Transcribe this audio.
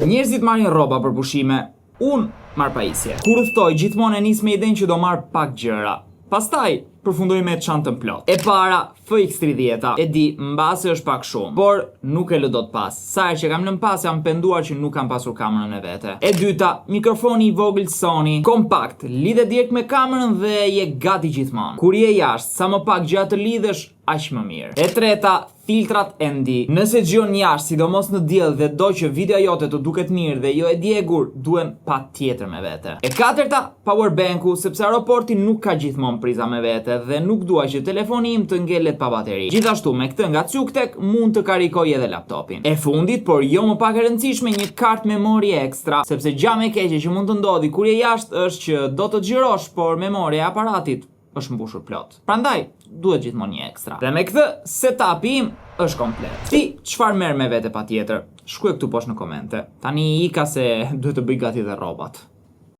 Njerëzit marrin rroba për pushime, unë marr pajisje. Kur udhtoj, gjithmonë e nis me idenë që do marr pak gjëra. Pastaj përfundoj me çantën plot. E para, FX30, e di, mbase është pak shumë, por nuk e lë dot pas. Sa herë që kam lënë pas, jam penduar që nuk kam pasur kamerën e vete. E dyta, mikrofoni i vogël Sony, kompakt, lidhet direkt me kamerën dhe je gati gjithmonë. Kur je jashtë, sa më pak gjë të lidhësh, aq më mirë. E treta, filtrat ND. Nëse gjion jashtë, sidomos në diell dhe do që videoja jote të duket mirë dhe jo e djegur, duhen patjetër me vete. E katërta, powerbanku, sepse aeroporti nuk ka gjithmonë priza me vete dhe nuk dua që telefoni im të ngelet pa bateri. Gjithashtu me këtë nga Cuktek mund të karikoj edhe laptopin. E fundit, por jo më pak e rëndësishme, një kartë memorie ekstra, sepse gjë më e keqe që mund të ndodhi kur je jashtë është që do të xhirosh, por memoria e aparatit është mbushur plot. Prandaj duhet gjithmonë një ekstra. Dhe me këtë setupi im është komplet. Ti çfarë merr me vete patjetër? Shkruaj këtu poshtë në komente. Tani ika se duhet të bëj gati dhe rrobat.